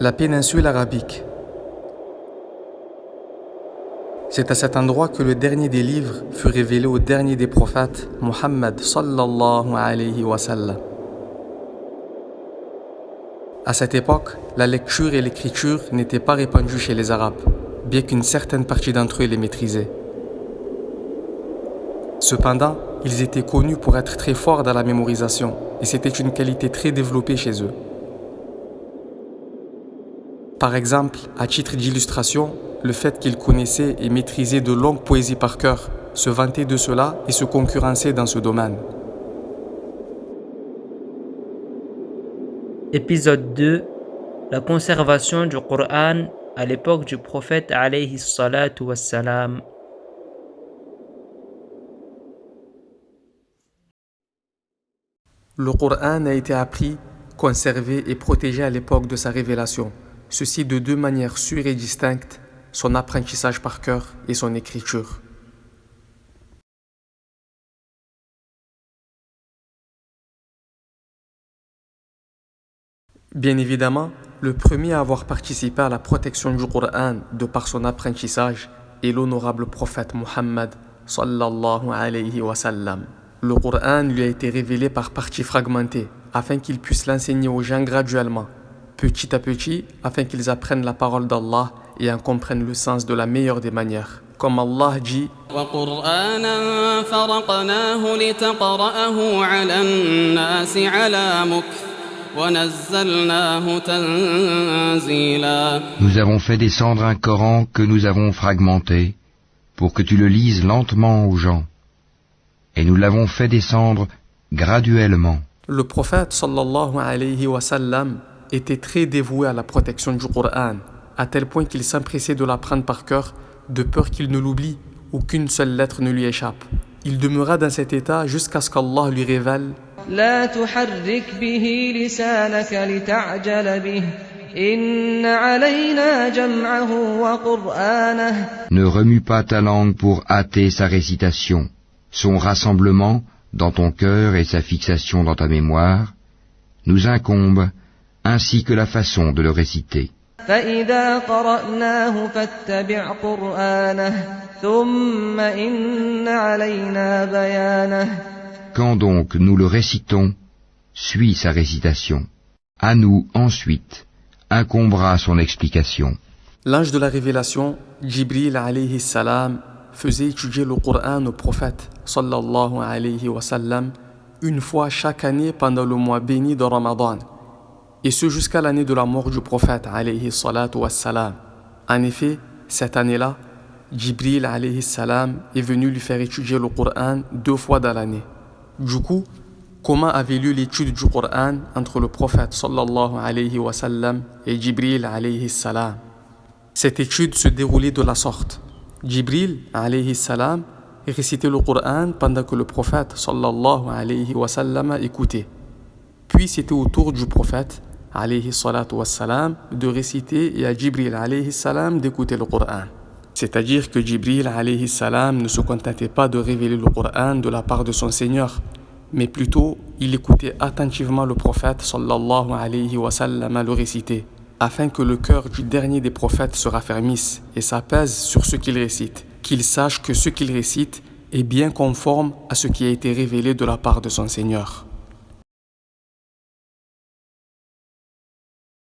La péninsule arabique. C'est à cet endroit que le dernier des livres fut révélé au dernier des prophètes, Muhammad sallallahu alayhi wa sallam. À cette époque, la lecture et l'écriture n'étaient pas répandues chez les Arabes, bien qu'une certaine partie d'entre eux les maîtrisait. Cependant, ils étaient connus pour être très forts dans la mémorisation, et c'était une qualité très développée chez eux. Par exemple, à titre d'illustration, le fait qu'ils connaissaient et maîtrisaient de longues poésies par cœur, se vantaient de cela et se concurrençaient dans ce domaine. Épisode 2. La conservation du Coran à l'époque du prophète alayhi salatu wassalam. Le Coran a été appris, conservé et protégé à l'époque de sa révélation, ceci de deux manières sûres et distinctes, son apprentissage par cœur et son écriture. Bien évidemment, le premier à avoir participé à la protection du Coran de par son apprentissage est l'honorable prophète Muhammad sallallahu alayhi wa sallam. Le Coran lui a été révélé par parties fragmentées afin qu'il puisse l'enseigner aux gens graduellement, petit à petit, afin qu'ils apprennent la parole d'Allah et en comprennent le sens de la meilleure des manières. Comme Allah dit, وَقُرْآنًا فَرَقْنَاهُ لِتَقْرَأَهُ عَلَى النَّاسِ عَلَى مُكْثٍ وَنَزَّلْنَاهُ تَنزِيلًا. Nous avons fait descendre un Coran que nous avons fragmenté pour que tu le lises lentement aux gens. Et nous l'avons fait descendre graduellement. le prophète sallallahu alayhi wa sallam était très dévoué à la protection du Coran, à tel point qu'il s'empressait de l'apprendre par cœur, de peur qu'il ne l'oublie ou qu'une seule lettre ne lui échappe. Il demeura dans cet état jusqu'à ce qu'Allah lui révèle لا تحرك به لسانك لتعجل به إن علينا جمعه وقرآنه. Ne remue pas ta langue pour hâter sa récitation, son rassemblement dans ton cœur et sa fixation dans ta mémoire, nous incombe, ainsi que la façon de le réciter. فإذا قرأناه فاتبع قرآنه ثم إن علينا بيانه. Quand donc nous le récitons, suis sa récitation. À nous, ensuite, incombera son explication. l'ange de la révélation, Jibril alayhi salam, faisait étudier le Coran au prophète sallallahu alayhi wa sallam une fois chaque année pendant le mois béni de Ramadan, et ce jusqu'à l'année de la mort du prophète alayhi salatu wassalam. En effet, cette année-là, Jibril alayhi salam est venu lui faire étudier le Coran 2 fois dans l'année. Du coup, comment avait lieu l'étude du Coran entre le prophète sallallahu alayhi wa sallam et Jibril alayhi salam? Cette étude se déroulait de la sorte. Jibril alayhi salam récitait le Coran pendant que le prophète sallallahu alayhi wa sallam écoutait. Puis c'était au tour du prophète alayhi salatu wassalam de réciter et à Jibril alayhi salam d'écouter le Coran. C'est-à-dire que Jibril alayhi salam ne se contentait pas de révéler le Coran de la part de son Seigneur, mais plutôt il écoutait attentivement le prophète sallallahu alayhi wa sallam le réciter, afin que le cœur du dernier des prophètes se raffermisse et s'apaise sur ce qu'il récite, qu'il sache que ce qu'il récite est bien conforme à ce qui a été révélé de la part de son Seigneur.